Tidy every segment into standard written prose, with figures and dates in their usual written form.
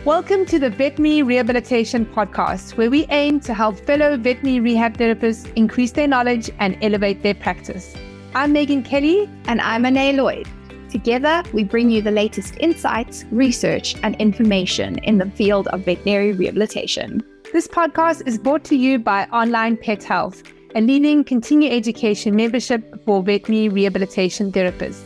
Welcome to the Veterinary Rehabilitation Podcast, where we aim to help fellow veterinary rehab therapists increase their knowledge and elevate their practice. I'm Megan Kelly. And I'm Anae Lloyd. Together, we bring you the latest insights, research, and information in the field of veterinary rehabilitation. This podcast is brought to you by Onlinepethealth, a leading continuing education membership for veterinary rehabilitation therapists.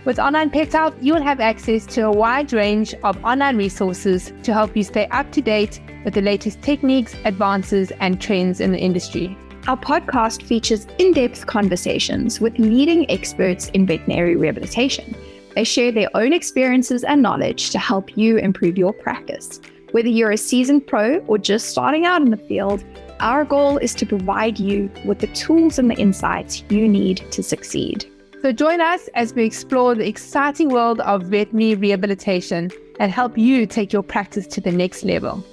With Onlinepethealth, you will have access to a wide range of online resources to help you stay up to date with the latest techniques, advances, and trends in the industry. Our podcast features in-depth conversations with leading experts in veterinary rehabilitation. They share their own experiences and knowledge to help you improve your practice. Whether you're a seasoned pro or just starting out in the field, our goal is to provide you with the tools and the insights you need to succeed. So join us as we explore the exciting world of veterinary rehabilitation and help you take your practice to the next level.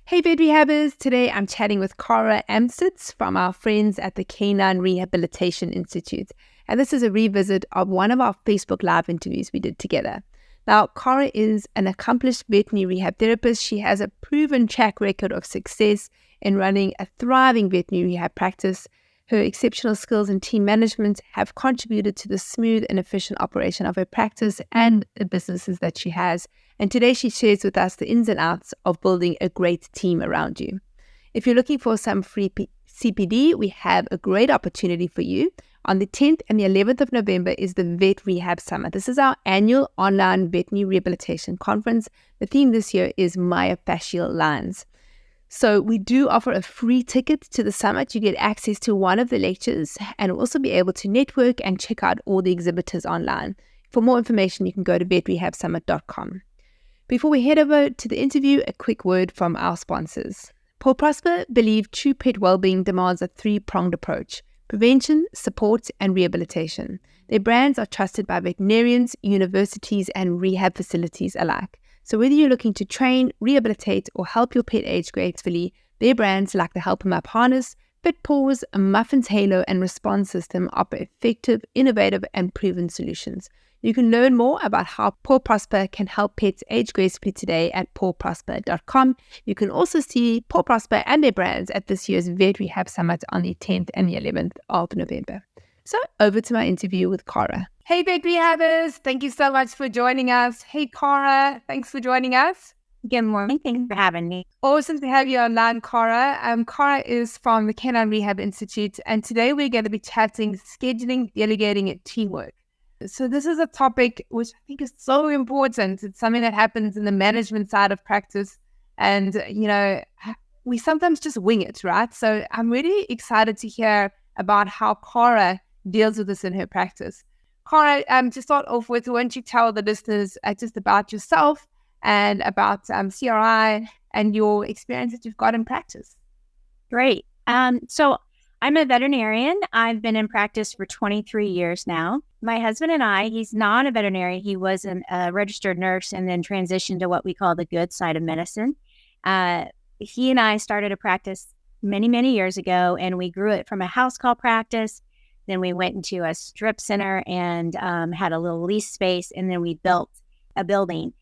Hey vet rehabbers, today I'm chatting with Kara Amstutz from our friends at the Canine Rehabilitation Institute. And this is a revisit of one of our Facebook Live interviews we did together. Now, Kara is an accomplished veterinary rehab therapist. She has a proven track record of success in running a thriving veterinary rehab practice. Her exceptional skills in team management have contributed to the smooth and efficient operation of her practice and the businesses that she has. And today she shares with us the ins and outs of building a great team around you. If you're looking for some free CPD, we have a great opportunity for you. On the 10th and the 11th of November is the Vet Rehab Summit. This is our annual online veterinary rehabilitation conference. The theme this year is myofascial lines. So we do offer a free ticket to the summit. You get access to one of the lectures and also be able to network and check out all the exhibitors online. For more information, you can go to vetrehabsummit.com. Before we head over to the interview, a quick word from our sponsors. Paw Prosper believe true pet well-being demands a three-pronged approach: prevention, support, and rehabilitation. Their brands are trusted by veterinarians, universities, and rehab facilities alike. So whether you're looking to train, rehabilitate, or help your pet age gracefully, their brands like the Help 'em Up harness, Fit Paws, Muffin's Halo, and Response System offer effective, innovative, and proven solutions. You can learn more about how Paw Prosper can help pets age gracefully today at pawprosper.com. You can also see Paw Prosper and their brands at this year's Vet Rehab Summit on the 10th and the 11th of November. So over to my interview with Kara. Hey vet rehabbers, thank you so much for joining us. Hey Kara, thanks for joining us. Good morning. Thanks for having me. Awesome to have you online, Kara. Kara is from the Canine Rehab Institute, and today we're going to be chatting scheduling, delegating, and teamwork. So this is a topic which I think is so important. It's something that happens in the management side of practice, and we sometimes just wing it, right? So I'm really excited to hear about how Kara deals with this in her practice. Kara, to start off with, why don't you tell the listeners just about yourself and about CRI and your experience that you've got in practice? Great. So I'm a veterinarian. I've been in practice for 23 years now. My husband and I, he's not a veterinarian. He was a registered nurse and then transitioned to what we call the good side of medicine. He and I started a practice many, many years ago, and we grew it from a house call practice. Then we went into a strip center and had a little lease space, and then we built a building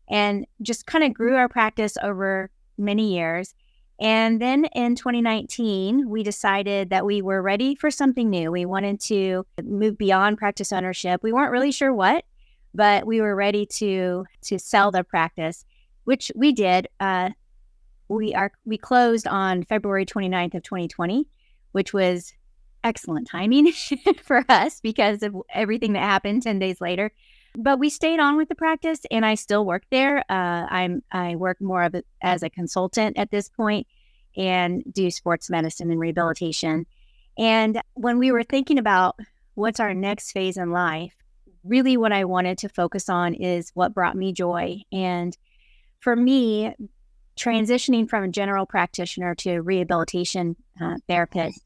and just kind of grew our practice over many years. And then in 2019, we decided that we were ready for something new. We wanted to move beyond practice ownership. We weren't really sure what, but we were ready to sell the practice, which we did. We closed on February 29th of 2020, which was excellent timing for us because of everything that happened 10 days later. But we stayed on with the practice, and I still work there. I work more of it as a consultant at this point and do sports medicine and rehabilitation. And when we were thinking about what's our next phase in life, really what I wanted to focus on is what brought me joy. And for me, transitioning from a general practitioner to a rehabilitation therapist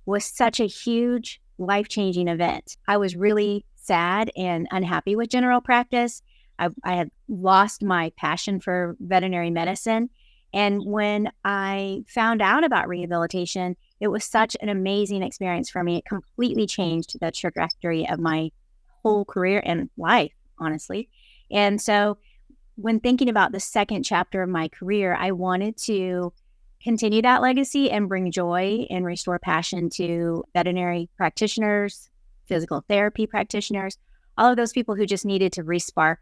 was such a huge life-changing event. I was really sad and unhappy with general practice. I had lost my passion for veterinary medicine. And when I found out about rehabilitation, it was such an amazing experience for me. It completely changed the trajectory of my whole career and life, honestly. And so when thinking about the second chapter of my career, I wanted to continue that legacy and bring joy and restore passion to veterinary practitioners, physical therapy practitioners, all of those people who just needed to respark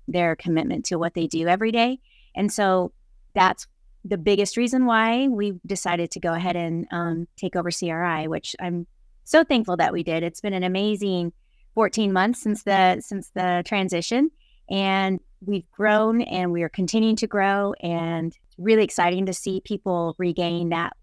their commitment to what they do every day. And so that's the biggest reason why we decided to go ahead and take over CRI, which I'm so thankful that we did. It's been an amazing 14 months since the transition, and we've grown and we are continuing to grow, and it's really exciting to see people regain that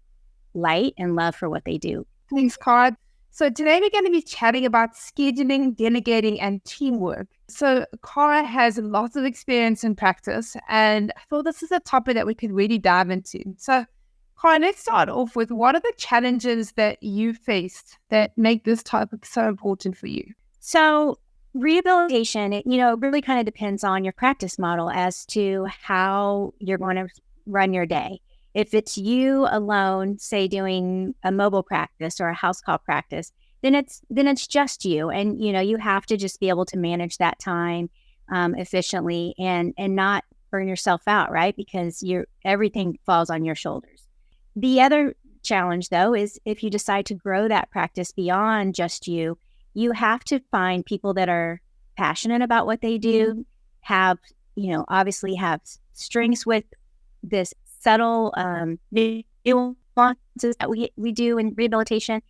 light and love for what they do. Thanks, Kara. So today we're going to be chatting about scheduling, delegating, and teamwork. So Kara has lots of experience in practice, and I thought this is a topic that we could really dive into. So Kara, let's start off with, what are the challenges that you faced that make this topic so important for you? So rehabilitation, it really kind of depends on your practice model as to how you're going to run your day. If it's you alone, say doing a mobile practice or a house call practice, then it's just you, and you have to just be able to manage that time efficiently and not burn yourself out, right? Because everything falls on your shoulders. The other challenge, though, is if you decide to grow that practice beyond just you, you have to find people that are passionate about what they do, obviously have strengths with this subtle nuances that we do in rehabilitation.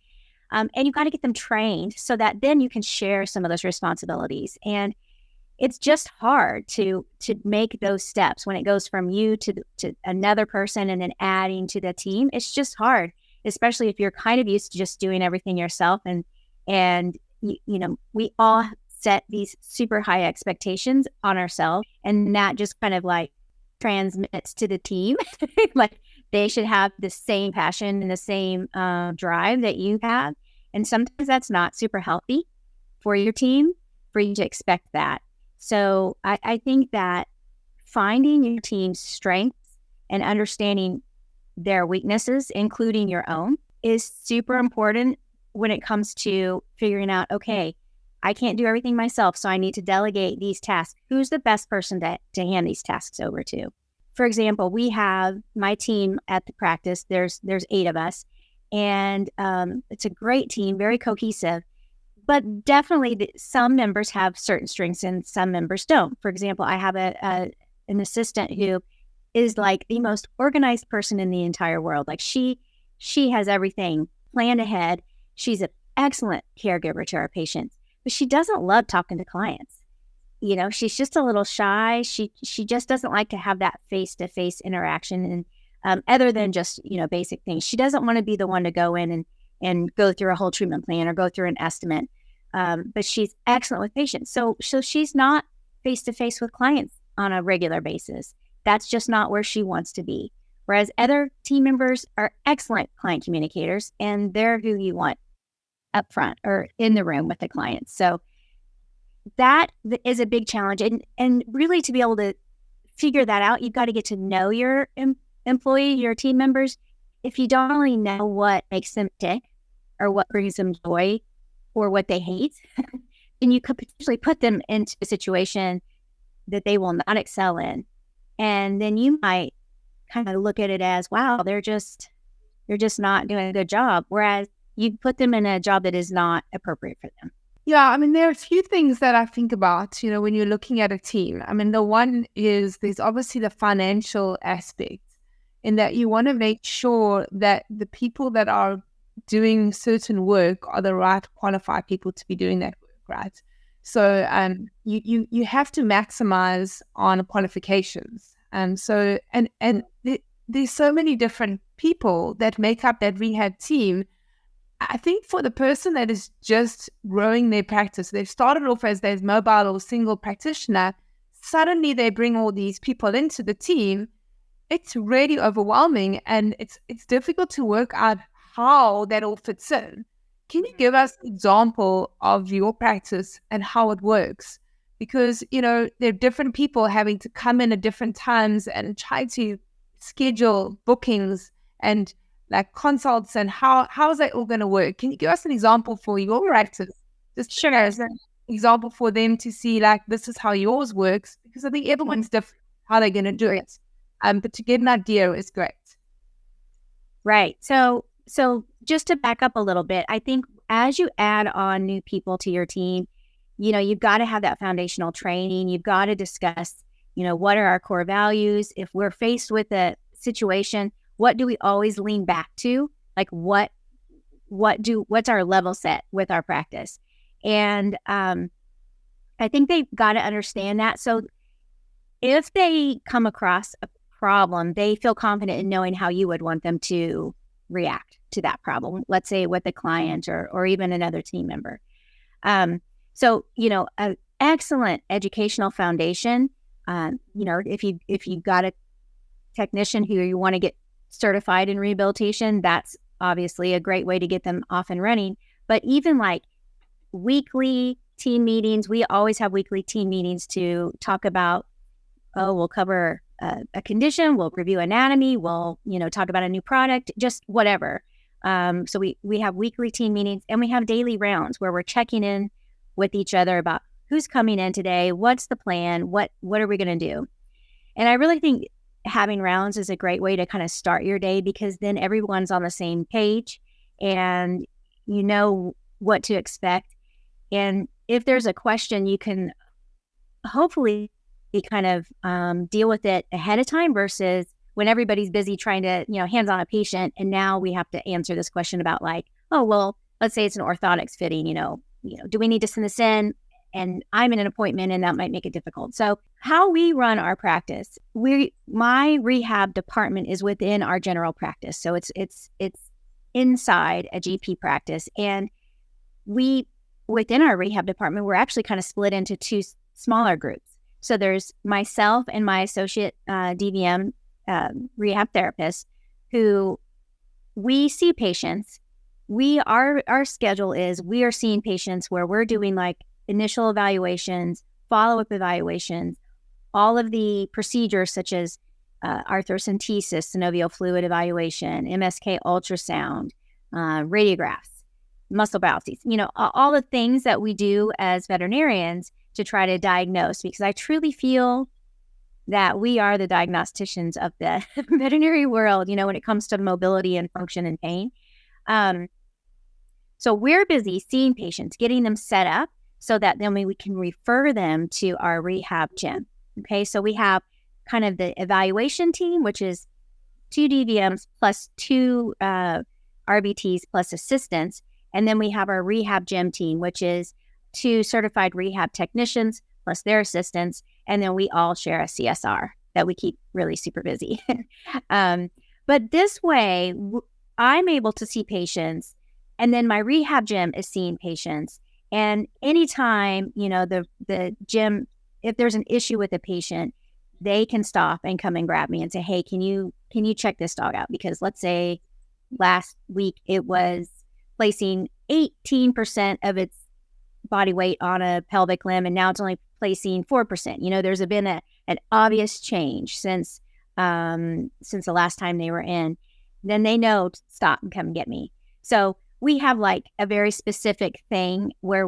And you've got to get them trained so that then you can share some of those responsibilities. And it's just hard to make those steps when it goes from you to another person and then adding to the team. It's just hard, especially if you're kind of used to just doing everything yourself. And we all set these super high expectations on ourselves, and that just kind of like transmits to the team. Like they should have the same passion and the same drive that you have. And sometimes that's not super healthy for your team, for you to expect that. So I think that finding your team's strengths and understanding their weaknesses, including your own, is super important when it comes to figuring out, okay, I can't do everything myself, so I need to delegate these tasks. Who's the best person to hand these tasks over to? For example, we have my team at the practice. There's 8 of us, and it's a great team, very cohesive. But definitely, some members have certain strengths and some members don't. For example, I have an assistant who is like the most organized person in the entire world. Like she has everything planned ahead. She's an excellent caregiver to our patients, but she doesn't love talking to clients. She's just a little shy. She just doesn't like to have that face-to-face interaction, and other than just, basic things. She doesn't want to be the one to go in and go through a whole treatment plan or go through an estimate. But she's excellent with patients. So she's not face-to-face with clients on a regular basis. That's just not where she wants to be. Whereas other team members are excellent client communicators, and they're who you want up front or in the room with the clients. So that is a big challenge. And really, to be able to figure that out, you've got to get to know your employee, your team members. If you don't really know what makes them tick or what brings them joy or what they hate, then you could potentially put them into a situation that they will not excel in. And then you might kind of look at it as, wow, they're just not doing a good job. Whereas you put them in a job that is not appropriate for them. Yeah, I mean, there are a few things that I think about, when you're looking at a team. I mean, the one is there's obviously the financial aspect, in that you want to make sure that the people that are doing certain work are the right qualified people to be doing that work, right? So you have to maximize on qualifications. And so there's so many different people that make up that rehab team. I think for the person that is just growing their practice, they've started off as their mobile or single practitioner, suddenly they bring all these people into the team. It's really overwhelming, and it's difficult to work out how that all fits in. Can you give us an example of your practice and how it works? Because, there are different people having to come in at different times and try to schedule bookings and like consults, and how is that all going to work? Can you give us an example for your practice? Just Sure. as an example for them to see, like, this is how yours works, because I think everyone's different. how they're going to do it. But to get an idea is great. Right. So just to back up a little bit, I think as you add on new people to your team, you've got to have that foundational training. You've got to discuss, what are our core values? If we're faced with a situation, what do we always lean back to? Like what's our level set with our practice? And I think they've got to understand that. So if they come across a problem, they feel confident in knowing how you would want them to react to that problem, let's say with a client or even another team member. So, an excellent educational foundation, if you've got a technician who you want to get certified in rehabilitation, that's obviously a great way to get them off and running. But even like weekly team meetings, we always have weekly team meetings to talk about, we'll cover a condition, we'll review anatomy, we'll, talk about a new product, just whatever. So we have weekly team meetings, and we have daily rounds where we're checking in with each other about who's coming in today, what's the plan, what are we going to do? And I really think having rounds is a great way to kind of start your day, because then everyone's on the same page and you know what to expect. And if there's a question, you can hopefully kind of deal with it ahead of time versus when everybody's busy trying to, hands on a patient. And now we have to answer this question about like, oh, well, let's say it's an orthotics fitting, do we need to send this in? And I'm in an appointment, and that might make it difficult. So how we run our practice, my rehab department is within our general practice. So it's inside a GP practice. And within our rehab department, we're actually kind of split into two smaller groups. So there's myself and my associate DVM rehab therapist, who we see patients. Our schedule is we are seeing patients where we're doing like initial evaluations, follow-up evaluations, all of the procedures such as arthrocentesis, synovial fluid evaluation, MSK ultrasound, radiographs, muscle biopsies, all the things that we do as veterinarians to try to diagnose, because I truly feel that we are the diagnosticians of the veterinary world, when it comes to mobility and function and pain. So we're busy seeing patients, getting them set up so that then we can refer them to our rehab gym. Okay, so we have kind of the evaluation team, which is 2 DVMs plus 2 RBTs plus assistants. And then we have our rehab gym team, which is 2 certified rehab technicians plus their assistants. And then we all share a CSR that we keep really super busy. But this way, I'm able to see patients, and then my rehab gym is seeing patients. And anytime, the gym, if there's an issue with a patient, they can stop and come and grab me and say, hey, can you check this dog out? Because let's say last week it was placing 18% of its body weight on a pelvic limb, and now it's only placing 4%. There's been an obvious change since the last time they were in. Then they know to stop and come and get me. So we have like a very specific thing where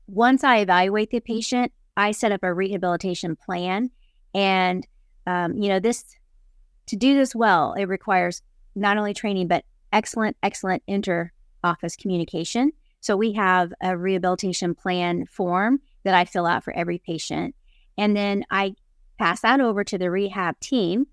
once I evaluate the patient, I set up a rehabilitation plan. And, to do this well, it requires not only training, but excellent inter-office communication. So we have a rehabilitation plan form that I fill out for every patient. And then I pass that over to the rehab team.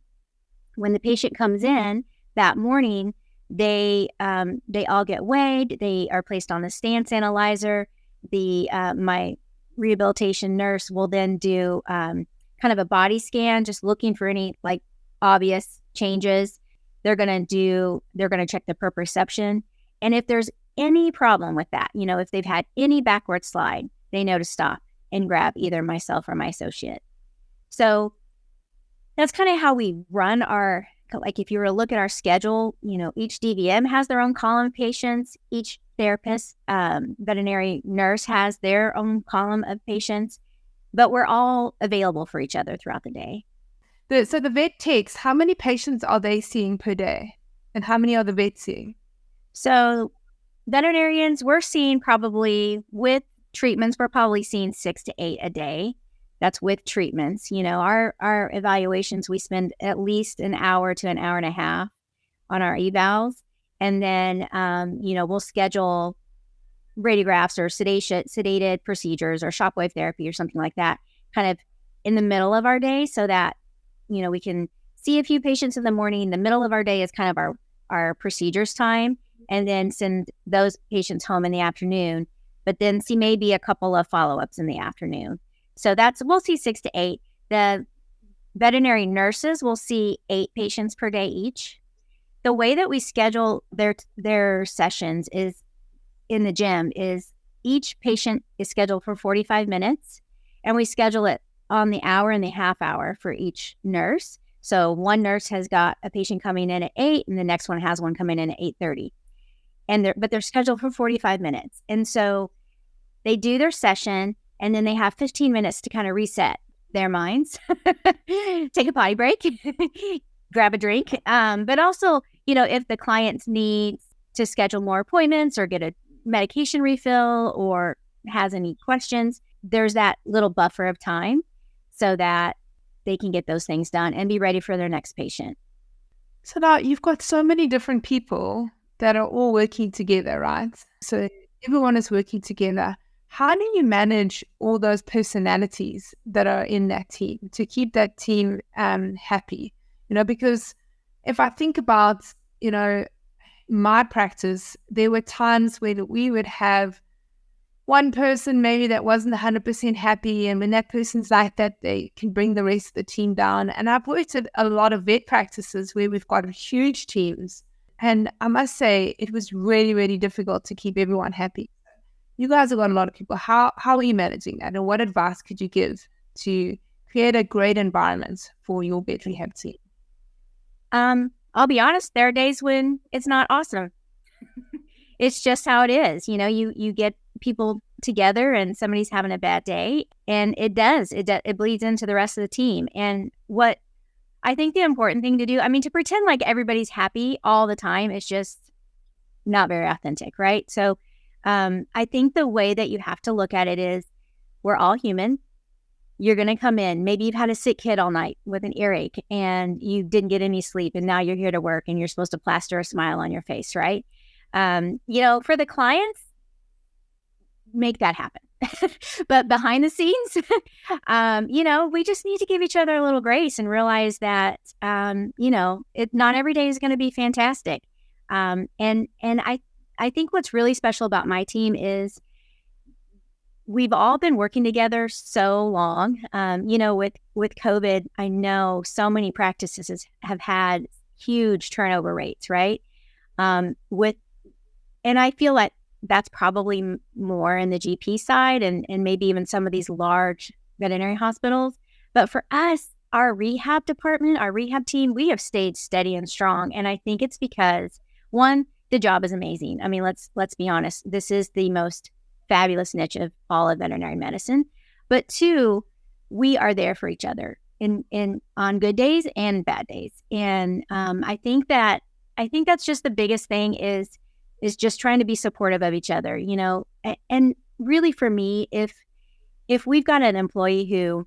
When the patient comes in that morning, they all get weighed. They are placed on the stance analyzer. My rehabilitation nurse will then do kind of a body scan, just looking for any like obvious changes. They're going to check the proprioception. And if there's any problem with that, if they've had any backward slide, they know to stop and grab either myself or my associate. So that's kind of how we run our, like if you were to look at our schedule, each DVM has their own column of patients. Each therapist, veterinary nurse has their own column of patients, but we're all available for each other throughout the day. So the vet techs, how many patients are they seeing per day? And how many are the vets seeing? So veterinarians, we're seeing probably with treatments, we're probably seeing 6 to 8 a day. That's with treatments. Our evaluations, we spend at least an hour to an hour and a half on our evals. And then, we'll schedule radiographs or sedated procedures or shockwave therapy or something like that kind of in the middle of our day, so that, we can see a few patients in the morning. The middle of our day is kind of our procedures time, and then send those patients home in the afternoon, but then see maybe a couple of follow-ups in the afternoon. So we'll see 6 to 8. The veterinary nurses will see 8 patients per day each. The way that we schedule their sessions is in the gym is each patient is scheduled for 45 minutes, and we schedule it on the hour and the half hour for each nurse. So one nurse has got a patient coming in at 8, and the next one has one coming in at 8:30. But they're scheduled for 45 minutes. And so they do their session, and then they have 15 minutes to kind of reset their minds, take a potty break, grab a drink. But also, if the client needs to schedule more appointments or get a medication refill or has any questions, there's that little buffer of time so that they can get those things done and be ready for their next patient. So now you've got so many different people that are all working together, right? So everyone is working together. How do you manage all those personalities that are in that team to keep that team happy? Because if I think about, my practice, there were times when we would have one person maybe that wasn't 100% happy, and when that person's like that, they can bring the rest of the team down. And I've worked at a lot of vet practices where we've got huge teams, and I must say it was really, really difficult to keep everyone happy. You guys have got a lot of people. How are you managing that, and what advice could you give to create a great environment for your vet rehab team? I'll be honest, there are days when it's not awesome. It's just how it is. You get people together and somebody's having a bad day, and it bleeds into the rest of the team. And what I think the important thing to do, to pretend like everybody's happy all the time is just not very authentic, right? So I think the way that you have to look at it is we're all human. You're going to come in. Maybe you've had a sick kid all night with an earache and you didn't get any sleep, and now you're here to work and you're supposed to plaster a smile on your face, right? For the clients, make that happen. But behind the scenes, we just need to give each other a little grace and realize that, not every day is going to be fantastic. And I think what's really special about my team is we've all been working together so long. With COVID, I know so many practices have had huge turnover rates, right? And I feel like that's probably more in the GP side and maybe even some of these large veterinary hospitals. But for us, our rehab department, our rehab team, we have stayed steady and strong. And I think it's because, one, the job is amazing. Let's be honest. This is the most fabulous niche of all of veterinary medicine. But two, we are there for each other in on good days and bad days. And I think that's just the biggest thing is just trying to be supportive of each other, and really for me, if we've got an employee who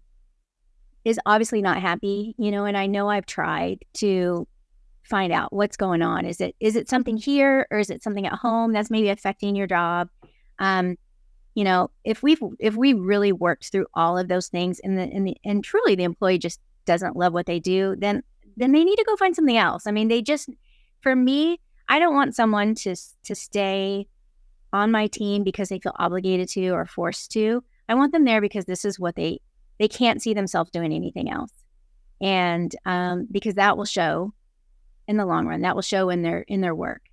is obviously not happy, and I know I've tried to find out what's going on. Is it something here, or is it something at home that's maybe affecting your job? If we really worked through all of those things and truly the employee just doesn't love what they do, then they need to go find something else. For me, I don't want someone to stay on my team because they feel obligated to or forced to. I want them there because this is what they can't see themselves doing anything else. And because that will show in the long run, that will show in their work.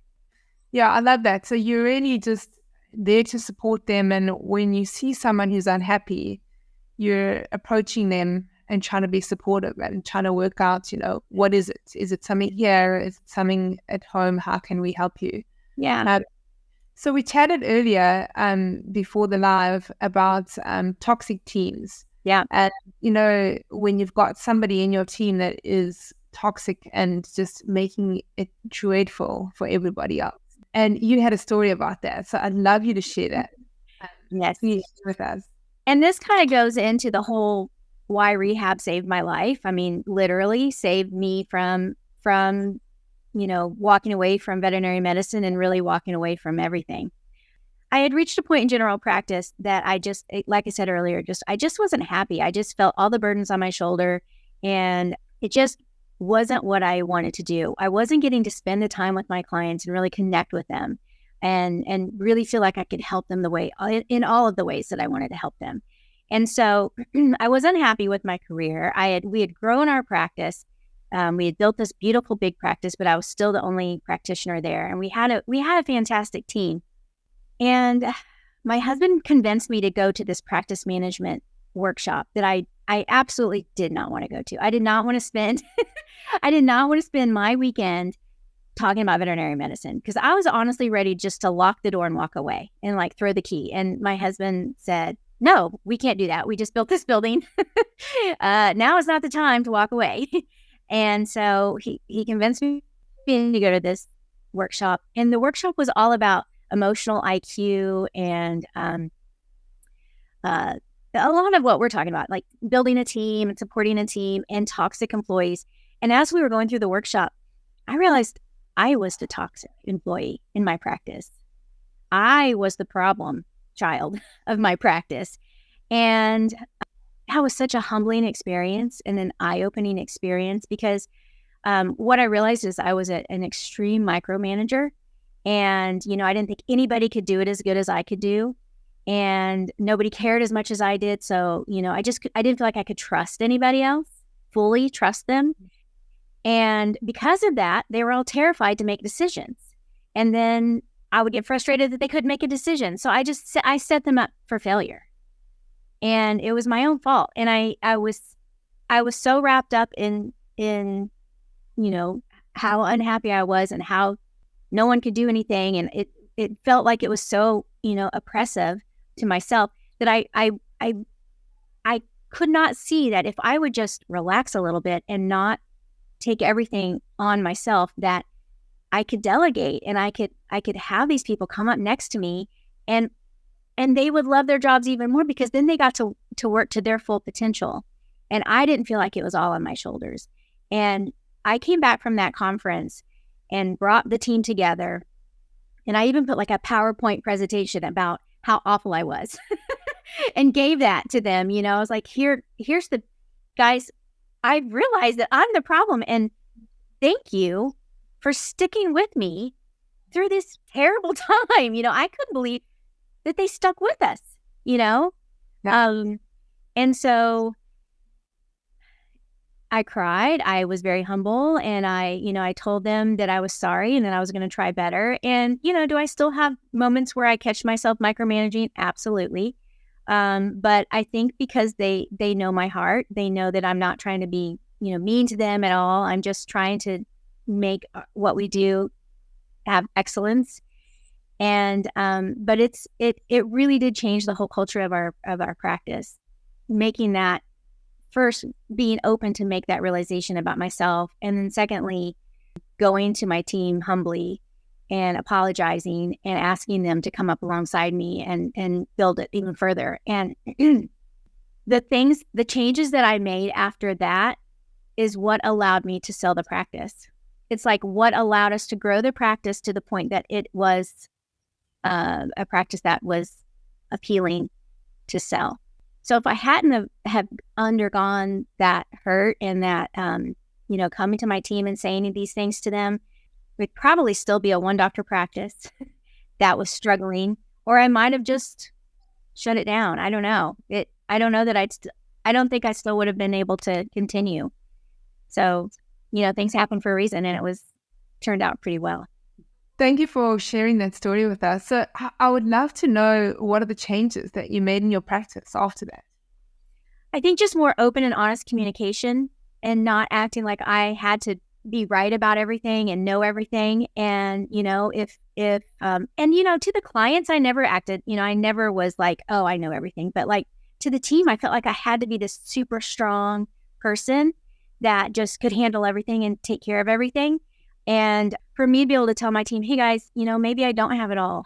Yeah, I love that. So you're really just there to support them. And when you see someone who's unhappy, you're approaching them and trying to be supportive and trying to work out, what is it? Is it something here? Is it something at home? How can we help you? Yeah. So we chatted earlier before the live about toxic teams. Yeah. And, when you've got somebody in your team that is toxic and just making it dreadful for everybody else. And you had a story about that. So I'd love you to share that Yes. with us. And this kind of goes into the whole why rehab saved my life. I mean, literally saved me from walking away from veterinary medicine and really walking away from everything. I had reached a point in general practice that like I said earlier, I just wasn't happy. I just felt all the burdens on my shoulder, and it just wasn't what I wanted to do. I wasn't getting to spend the time with my clients and really connect with them and really feel like I could help them in all of the ways that I wanted to help them. And so I was unhappy with my career. We had grown our practice. We had built this beautiful big practice, but I was still the only practitioner there. And we had a fantastic team. And my husband convinced me to go to this practice management workshop that I absolutely did not want to go to. I did not want to spend my weekend talking about veterinary medicine, because I was honestly ready just to lock the door and walk away and like throw the key. And my husband said, "No, we can't do that. We just built this building. Now is not the time to walk away." And so he convinced me to go to this workshop. And the workshop was all about emotional IQ and a lot of what we're talking about, like building a team and supporting a team and toxic employees. And as we were going through the workshop, I realized I was the toxic employee in my practice. I was the problem child of my practice. And that was such a humbling experience and an eye-opening experience, because what I realized is I was an extreme micromanager. And, I didn't think anybody could do it as good as I could do. And nobody cared as much as I did. So, I didn't feel like I could trust anybody else, fully trust them. And because of that, they were all terrified to make decisions. And then I would get frustrated that they couldn't make a decision. So I set them up for failure. And it was my own fault. And I was so wrapped up in how unhappy I was and how no one could do anything. And it felt like it was so, oppressive to myself that I could not see that if I would just relax a little bit and not take everything on myself, that I could delegate and I could have these people come up next to me and they would love their jobs even more, because then they got to work to their full potential. And I didn't feel like it was all on my shoulders. And I came back from that conference and brought the team together. And I even put like a PowerPoint presentation about how awful I was and gave that to them. I was like, here's the guys, I realized that I'm the problem. And thank you for sticking with me through this terrible time. I couldn't believe that they stuck with us, Yeah. And so I cried. I was very humble, and I told them that I was sorry and that I was going to try better. And, do I still have moments where I catch myself micromanaging? Absolutely. But I think because they know my heart, they know that I'm not trying to be, mean to them at all. I'm just trying to make what we do have excellence. And, but it really did change the whole culture of our practice, making that first being open to make that realization about myself. And then secondly, going to my team humbly and apologizing and asking them to come up alongside me and build it even further. And the changes that I made after that is what allowed me to sell the practice. It's like what allowed us to grow the practice to the point that it was a practice that was appealing to sell. So if I hadn't have undergone that hurt and that, coming to my team and saying these things to them, we'd probably still be a one doctor practice that was struggling, or I might have just shut it down. I don't know. I don't know that I don't think I still would have been able to continue. So, things happen for a reason, and it turned out pretty well. Thank you for sharing that story with us. So I would love to know, what are the changes that you made in your practice after that? I think just more open and honest communication, and not acting like I had to be right about everything and know everything. And, if to the clients, I never acted, I never was like, oh, I know everything. But like to the team, I felt like I had to be this super strong person that just could handle everything and take care of everything. And for me to be able to tell my team, hey guys, maybe I don't have it all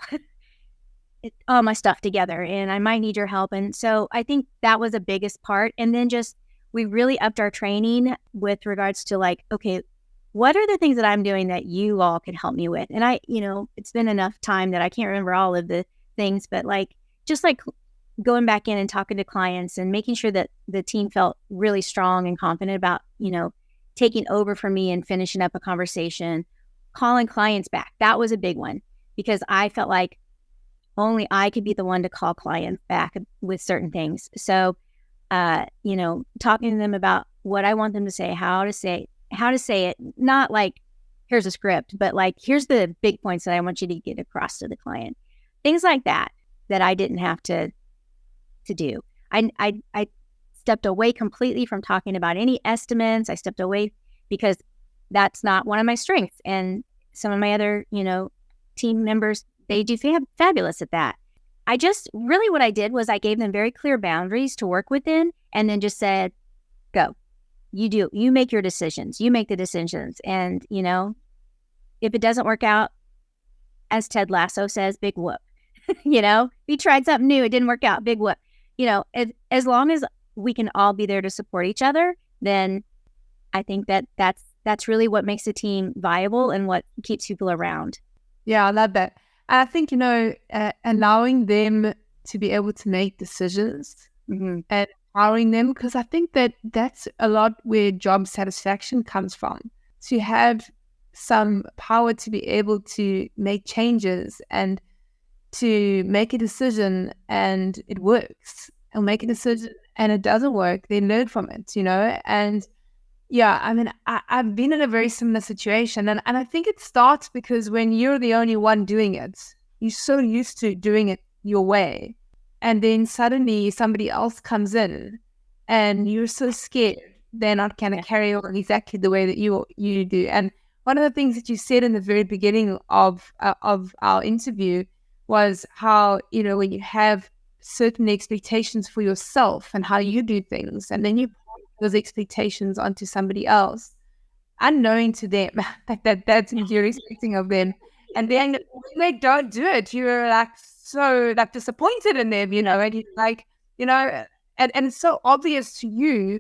my stuff together and I might need your help. And so I think that was the biggest part. And then just we really upped our training with regards to like, okay, what are the things that I'm doing that you all can help me with? And I, it's been enough time that I can't remember all of the things, but like, just like going back in and talking to clients and making sure that the team felt really strong and confident about, taking over for me and finishing up a conversation, calling clients back. That was a big one because I felt like only I could be the one to call clients back with certain things. So, talking to them about what I want them to say, how to say it, not like here's a script, but like here's the big points that I want you to get across to the client. Things like that I didn't have to do. I stepped away completely from talking about any estimates. I stepped away because that's not one of my strengths. And some of my other, team members, they do fabulous at that. I just really what I did was I gave them very clear boundaries to work within and then just said, go. You make your decisions. You make the decisions. And, if it doesn't work out, as Ted Lasso says, big whoop. We tried something new. It didn't work out. Big whoop. As long as we can all be there to support each other, then I think that's really what makes a team viable and what keeps people around. Yeah, I love that. I think, allowing them to be able to make decisions and empowering them, because I think that's a lot where job satisfaction comes from. To have some power to be able to make changes and to make a decision and it works, or make a decision and it doesn't work, they learn from it, and yeah, I mean, I've been in a very similar situation, and I think it starts because when you're the only one doing it, you're so used to doing it your way, and then suddenly somebody else comes in and you're so scared they're not going to carry on exactly the way that you do. And one of the things that you said in the very beginning of our interview was how, when you have certain expectations for yourself and how you do things, and then you put those expectations onto somebody else, unknowing to them that's what you're expecting of them. And then when they don't do it, you're like so like disappointed in them, and you're like, and it's so obvious to you,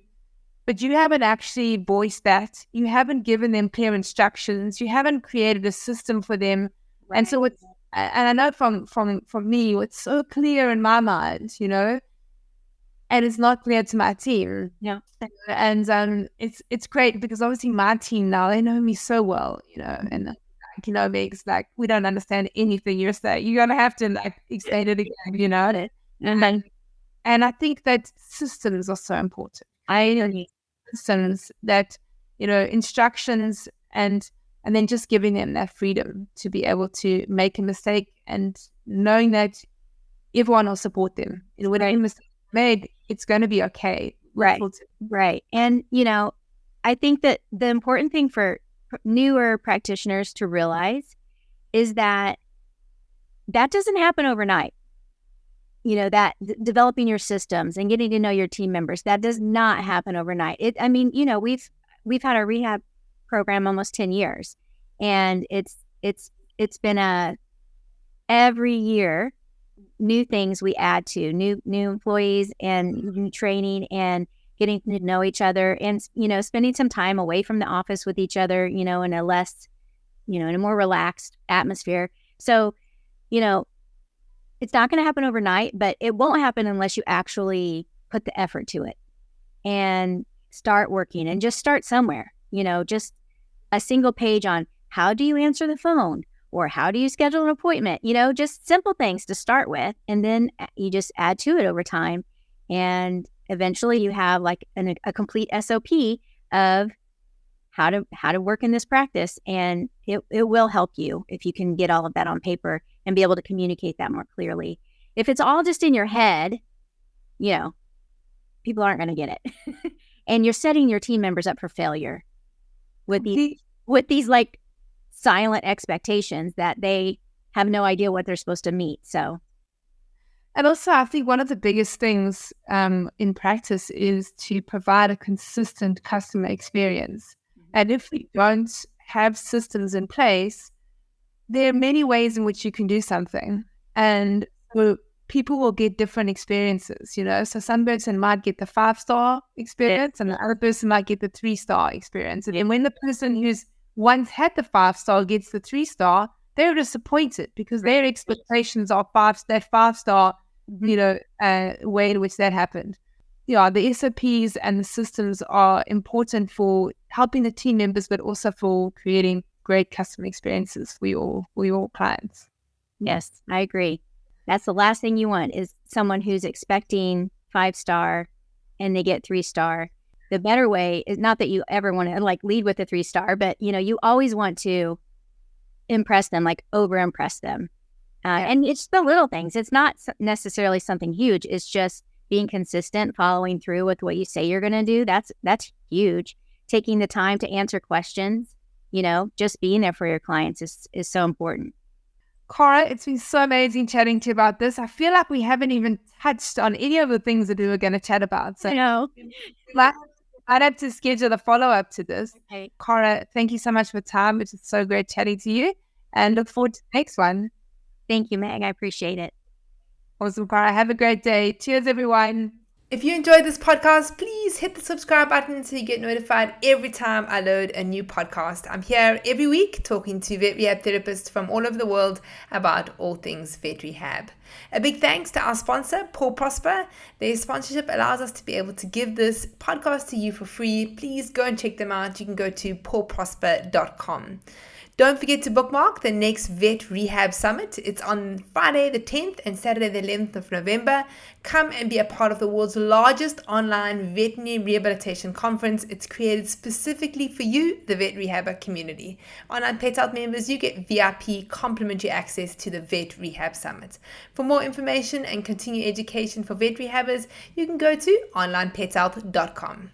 but you haven't actually voiced that. You haven't given them clear instructions. You haven't created a system for them. Right. And so and I know from me, it's so clear in my mind, and it's not clear to my team. Yeah. And it's great because obviously my team now, they know me so well, and Megs, like, we don't understand anything you're saying. You're gonna have to like explain it again, And I think that systems are so important. I need systems that, instructions and then just giving them that freedom to be able to make a mistake and knowing that everyone will support them. When a mistake is made, it's going to be okay. Right. Right. And, I think that the important thing for newer practitioners to realize is that doesn't happen overnight. That developing your systems and getting to know your team members, that does not happen overnight. We've had our rehab program almost 10 years, and it's been every year new things we add to new employees and new training and getting to know each other and spending some time away from the office with each other, in a less, in a more relaxed atmosphere. So, it's not going to happen overnight, but it won't happen unless you actually put the effort to it and start working and just start somewhere, just a single page on how do you answer the phone or how do you schedule an appointment, just simple things to start with. And then you just add to it over time. And eventually you have like a complete SOP of how to work in this practice. And it will help you if you can get all of that on paper and be able to communicate that more clearly. If it's all just in your head, people aren't going to get it. And you're setting your team members up for failure with these like silent expectations that they have no idea what they're supposed to meet. So, and also I think one of the biggest things in practice is to provide a consistent customer experience. And if we don't have systems in place, there are many ways in which you can do something. And so people will get different experiences, So some person might get the 5-star experience and the other person might get the 3-star experience. And when the person who's once had the 5-star gets the 3-star, they're disappointed because their expectations are that 5-star, way in which that happened. Yeah, the SOPs and the systems are important for helping the team members, but also for creating great customer experiences for your clients. Yes, I agree. That's the last thing you want is someone who's expecting 5-star and they get 3-star. The better way is not that you ever want to lead with a 3-star, but you always want to impress them, over impress them. And it's the little things. It's not necessarily something huge. It's just being consistent, following through with what you say you're going to do. That's huge. Taking the time to answer questions, just being there for your clients is so important. Kara, it's been so amazing chatting to you about this. I feel like we haven't even touched on any of the things that we were going to chat about. So I'd have to schedule a follow-up to this. Okay. Kara, thank you so much for time. It's so great chatting to you and look forward to the next one. Thank you, Meg. I appreciate it. Awesome, Kara. Have a great day. Cheers, everyone. If you enjoyed this podcast, please hit the subscribe button so you get notified every time I load a new podcast. I'm here every week talking to vet rehab therapists from all over the world about all things vet rehab. A big thanks to our sponsor, Paw Prosper. Their sponsorship allows us to be able to give this podcast to you for free. Please go and check them out. You can go to pawprosper.com. Don't forget to bookmark the next Vet Rehab Summit. It's on Friday the 10th and Saturday the 11th of November. Come and be a part of the world's largest online veterinary rehabilitation conference. It's created specifically for you, the vet rehabber community. Onlinepethealth members, you get VIP complimentary access to the Vet Rehab Summit. For more information and continued education for vet rehabbers, you can go to onlinepethealth.com.